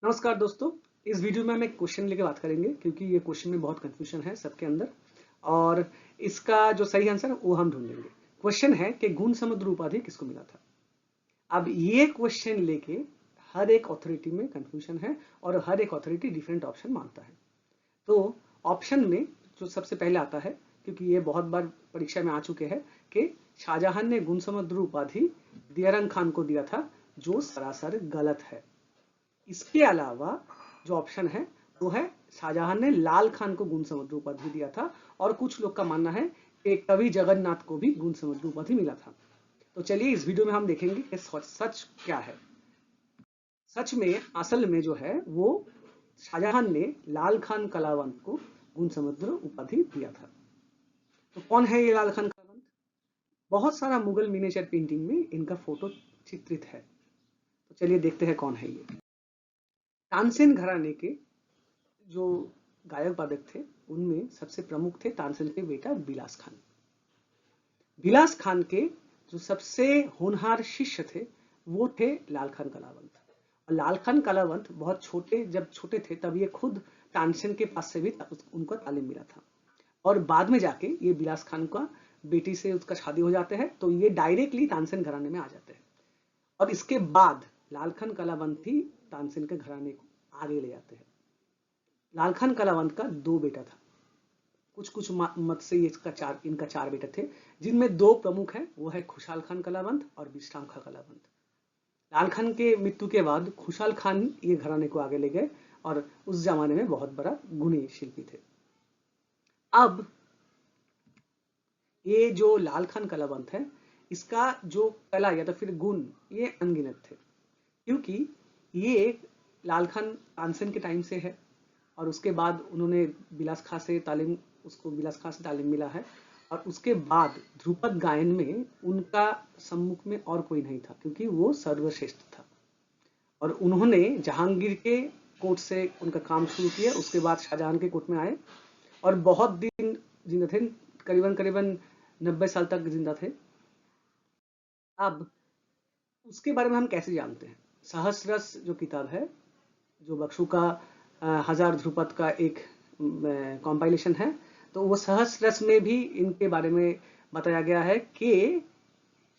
नमस्कार दोस्तों। इस वीडियो में हम एक क्वेश्चन लेके बात करेंगे क्योंकि ये क्वेश्चन में बहुत कंफ्यूजन है सबके अंदर और इसका जो सही आंसर है वो हम ढूंढेंगे। क्वेश्चन है कि गुण समुद्र उपाधि किसको मिला था। अब ये क्वेश्चन लेके हर एक अथॉरिटी में कंफ्यूजन है और हर एक अथॉरिटी डिफरेंट ऑप्शन मांगता है। तो ऑप्शन में जो सबसे पहले आता है, क्योंकि ये बहुत बार परीक्षा में आ चुके हैं, कि शाहजहां ने गुण समुद्र उपाधि दियारंग खान को दिया था, जो सरासर गलत है। इसके अलावा जो ऑप्शन है वो है शाहजहां ने लाल खान को गुण समुद्र उपाधि दिया था और कुछ लोग का मानना है कि कवि जगन्नाथ को भी गुण समुद्र उपाधि मिला था। तो चलिए इस वीडियो में हम देखेंगे कि सच क्या है। सच में असल में जो है वो शाहजहां ने लाल खान कलावंत को गुण समुद्र उपाधि दिया था। तो कौन है ये लाल खान कलावंत? बहुत सारा मुगल मिनिएचर पेंटिंग में इनका फोटो चित्रित है। तो चलिए देखते हैं कौन है ये। तानसेन घराने के जो गायक वादक थे उनमें सबसे प्रमुख थे तानसेन के बेटा बिलास खान। बिलास खान के जो सबसे होनहार शिष्य थे वो थे लाल खान कलावंत। और लाल खान कलावंत बहुत जब छोटे थे तब ये खुद तानसेन के पास से भी उनको तालीम मिला था। और बाद में जाके ये बिलास खान का बेटी से उसका शादी हो जाते हैं, तो ये डायरेक्टली तानसेन घराने में आ जाते हैं। और इसके बाद लाल खान कलावंत ही तानसेन के घराने को आगे ले जाते हैं। लाल खान कलावंत का दो बेटा था। कुछ कुछ मत से इनका चार बेटे थे, जिनमें दो प्रमुख हैं, वो है खुशहाल खान कलावंत और बिश्राम खां कलावंत। लाल खान के मृत्यु के बाद खुशहाल खान ये घराने को आगे ले गए और उस जमाने में बहुत बड़ा गुणी शिल्पी थे। अब ये जो लाल खान कलावंत है, इसका जो कला या तो फिर गुण ये अनगिनत थे, क्योंकि ये लाल खान तानसेन के टाइम से है और उसके बाद उन्होंने बिलास खां से तालीम मिला है। और उसके बाद ध्रुपद गायन में उनका सम्मुख में और कोई नहीं था, क्योंकि वो सर्वश्रेष्ठ था। और उन्होंने जहांगीर के कोर्ट से उनका काम शुरू किया, उसके बाद शाहजहां के कोर्ट में आए और बहुत दिन जिंदा थे, करीबन करीबन 90 साल तक जिंदा थे। अब उसके बारे में हम कैसे जानते हैं? सहस्रस जो किताब है, जो बख्शू का हजार ध्रुपद का एक कॉम्पाइलेशन है, तो वो सहस्रस में भी इनके बारे में बताया गया है कि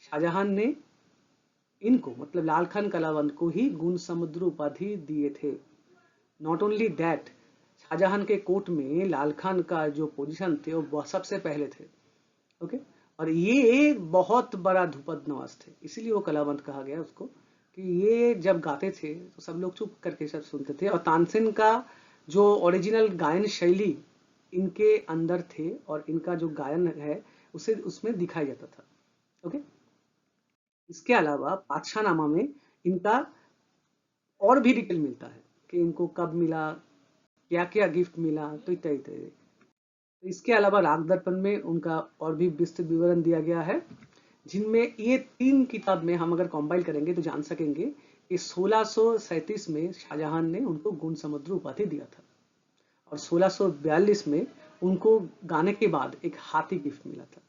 शाहजहां ने इनको मतलब लाल खान कलावंत को ही गुण समुद्र उपाधि दिए थे। नॉट ओनली दैट, शाहजहां के कोर्ट में लाल खान का जो पोजीशन थे वो सबसे पहले थे। ओके। और ये बहुत बड़ा ध्रुपद नवाज थे, इसीलिए वो कलावंत कहा गया उसको, कि ये जब गाते थे तो सब लोग चुप करके सब सुनते थे। और तानसेन का जो ओरिजिनल गायन शैली इनके अंदर थे और इनका जो गायन है उसे उसमें दिखाई जाता था। ओके। इसके अलावा पातशाहनामा में इनका और भी डिटेल मिलता है कि इनको कब मिला, क्या क्या गिफ्ट मिला, तो इत्यादि इत्यादि। तो इसके अलावा राग दर्पण में उनका और भी विस्तृत विवरण दिया गया है, जिनमें ये तीन किताब में हम अगर कंपाइल करेंगे तो जान सकेंगे कि 1637 में शाहजहां ने उनको गुण समुद्र उपाधि दिया था और 1642 में उनको गाने के बाद एक हाथी गिफ्ट मिला था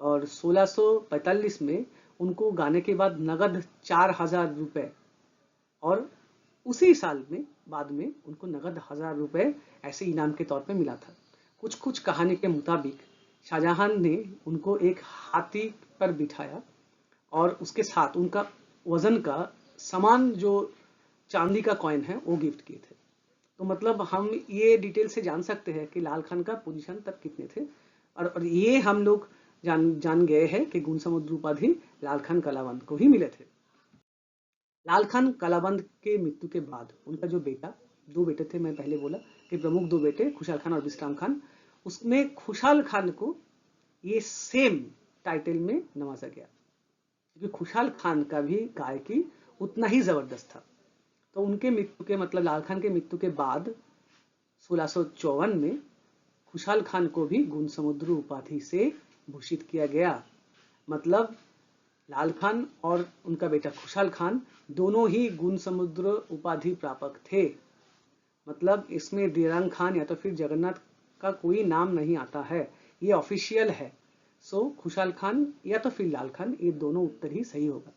और 1645 में उनको गाने के बाद नगद 4000 रुपए और उसी साल में बाद में उनको नगद 1000 रुपए ऐसे इनाम के तौर पे मिला था। कुछ कुछ कहानी के मुताबिक शाहजहां ने उनको एक हाथी पर बिठाया और उसके साथ उनका वजन का समान जो चांदी का कॉइन है वो गिफ्ट किए थे। तो मतलब हम ये डिटेल से जान सकते हैं कि लाल खान का पोजीशन तब कितने थे। और ये हम लोग जान गए हैं कि गुण समुद्र उपाधि लाल खान कलावंत को ही मिले थे। लाल खान कलावंत के मृत्यु के बाद उनका जो बेटा, दो बेटे थे, मैं पहले बोला कि प्रमुख दो बेटे खुशहाल खान और बिश्राम खान, उसमें खुशहाल खान को ये सेम टाइटल में नवाजा गया, क्योंकि खुशहाल खान का भी गायकी उतना ही जबरदस्त था। तो उनके मृत्यु के मतलब लाल खान के मृत्यु के बाद 1654 में खुशहाल खान को भी गुण समुद्र उपाधि से भूषित किया गया। मतलब लाल खान और उनका बेटा खुशहाल खान दोनों ही गुण समुद्र उपाधि प्रापक थे। मतलब इसमें दिरांग खान या तो फिर जगन्नाथ का कोई नाम नहीं आता है, ये ऑफिशियल है। सो खुशहाल खान या तो फिर लाल खान, ये दोनों उत्तर ही सही होगा।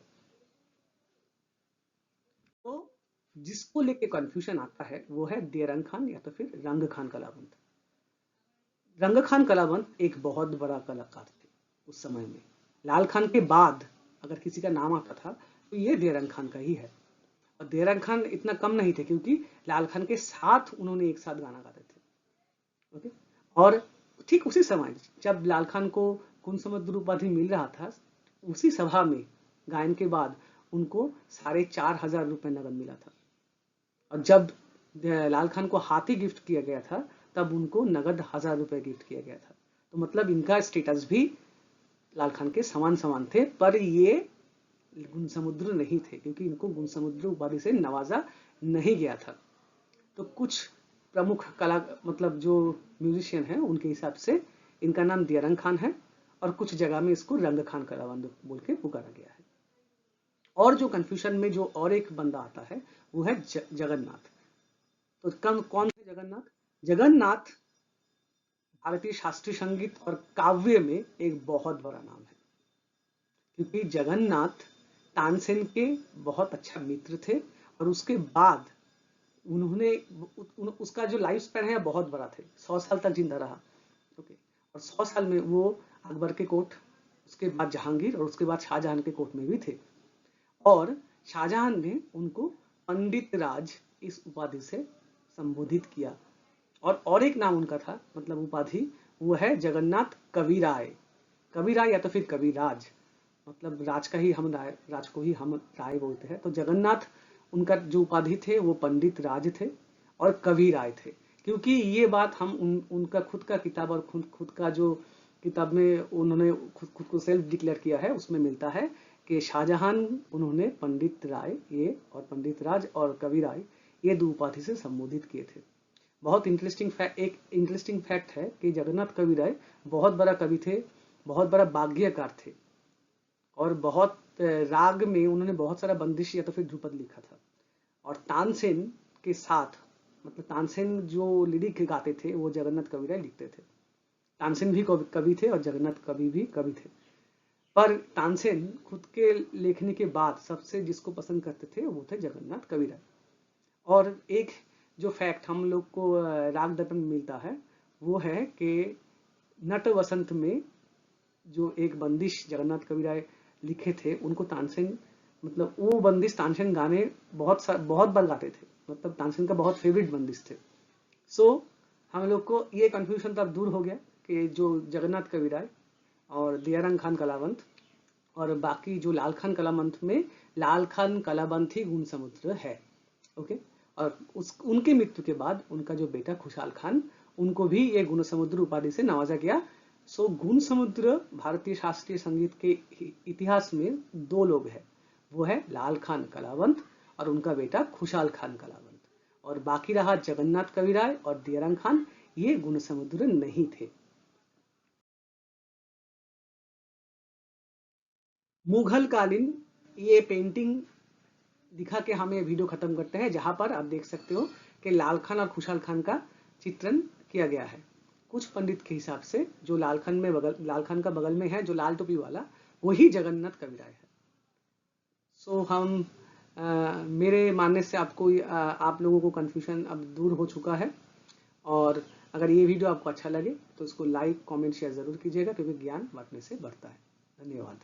तो जिसको लेके कंफ्यूजन आता है वो है देरंग खान या तो फिर रंग खान कलावंत। रंग खान कलावंत एक बहुत बड़ा कलाकार थे उस समय में। लाल खान के बाद अगर किसी का नाम आता था तो ये देरंग खान का ही है। और देरंग खान इतना कम नहीं थे क्योंकि लाल खान के साथ उन्होंने एक साथ गाना गाते थे। ओके। और ठीक उसी समय जब लाल खान को गुण समुद्र उपाधि मिल रहा था, उसी सभा में गायन के बाद उनको 4,500 रुपए नगद मिला था। और जब लाल खान को हाथी गिफ्ट किया गया था तब उनको नगद 1,000 रुपए गिफ्ट किया गया था। तो मतलब इनका स्टेटस भी लाल खान के समान समान थे, पर ये गुण समुद्र नहीं थे क्योंकि इनको गुण समुद्र उपाधि से नवाजा नहीं गया था। तो कुछ प्रमुख कला मतलब जो म्यूजिशियन हैं उनके हिसाब से इनका नाम देरंग खान है और कुछ जगह में इसको रंग खान कलावंत बोल के पुकारा गया है। और जो कंफ्यूजन में जो और एक बंदा आता है वो है जगन्नाथ। तो कौन थे जगन्नाथ? जगन्नाथ भारतीय शास्त्रीय संगीत और काव्य में एक बहुत बड़ा नाम है क्योंकि जगन्नाथ तानसेन के बहुत अच्छा मित्र थे और उसके बाद उन्होंने उसका जो लाइफ स्पैन है बहुत बड़ा थे, 100 साल तक जिंदा रहा। ओके। और 100 साल में वो अकबर के कोर्ट, उसके बाद जहांगीर और उसके बाद शाहजहां के कोर्ट में भी थे। और शाहजहां ने उनको पंडित राज इस उपाधि से संबोधित किया। और एक नाम उनका था मतलब उपाधि, वो है जगन्नाथ कविराय। कविराय या तो फिर कविराज, मतलब राज का ही हम राय, राज को ही हम राय बोलते हैं। तो जगन्नाथ उनका जो उपाधि थे वो पंडित राज थे और कविराय थे। क्योंकि ये बात हम उनका खुद का किताब और खुद का जो किताब में उन्होंने खुद को सेल्फ डिक्लेयर किया है उसमें मिलता है कि शाहजहां उन्होंने पंडित राय ये और पंडित राज और कविराय ये दो उपाधि से संबोधित किए थे। बहुत एक इंटरेस्टिंग फैक्ट है कि जगन्नाथ कविराय बहुत बड़ा कवि थे, बहुत बड़ा वाग्यकार थे और बहुत राग में उन्होंने बहुत सारा बंदिश या तो फिर ध्रुपद लिखा था। और तानसेन के साथ मतलब तानसेन जो लिरिक गाते थे वो जगन्नाथ कविराय लिखते थे। तानसेन भी कवि थे और जगन्नाथ कवि भी कवि थे। पर तानसेन खुद के लिखने के बाद सबसे जिसको पसंद करते थे वो थे जगन्नाथ कविराय। और एक जो फैक्ट हम लोग को राग दर्पण में मिलता है वो है कि नट वसंत में जो एक बंदिश जगन्नाथ कविराय लिखे थे उनको तानसेन मतलब वो बंदिश तानसेन गाने बहुत बार गाते थे, मतलब तानसेन का बहुत फेवरेट बंदिश थे। सो हम लोग को ये कंफ्यूजन तब दूर हो गया कि जो जगन्नाथ कविराय और देरंग खान कलावंत और बाकी जो लाल खान कलावंत में लाल खान कलावंत ही गुण समुद्र है। ओके। और उनके मृत्यु के बाद उनका जो बेटा खुशहाल खान उनको भी ये गुण समुद्र उपाधि से नवाजा गया। सो गुण समुद्र भारतीय शास्त्रीय संगीत के इतिहास में दो लोग हैं, वो है लाल खान कलावंत और उनका बेटा खुशहाल खान कलावंत। और बाकी रहा जगन्नाथ कविराय और देरंग खान, ये गुण समुद्र नहीं थे। मुगल कालीन ये पेंटिंग दिखा के हम ये वीडियो खत्म करते हैं, जहां पर आप देख सकते हो कि लाल खान और खुशहाल खान का चित्रण किया गया है। कुछ पंडित के हिसाब से जो लाल खान का बगल में है जो लाल टोपी वाला वही जगन्नाथ कविराय है। सो हम मेरे मानने से आपको आप लोगों को कंफ्यूजन अब दूर हो चुका है। और अगर ये वीडियो आपको अच्छा लगे तो इसको लाइक कमेंट शेयर जरूर कीजिएगा क्योंकि ज्ञान बांटने से बढ़ता है। धन्यवाद।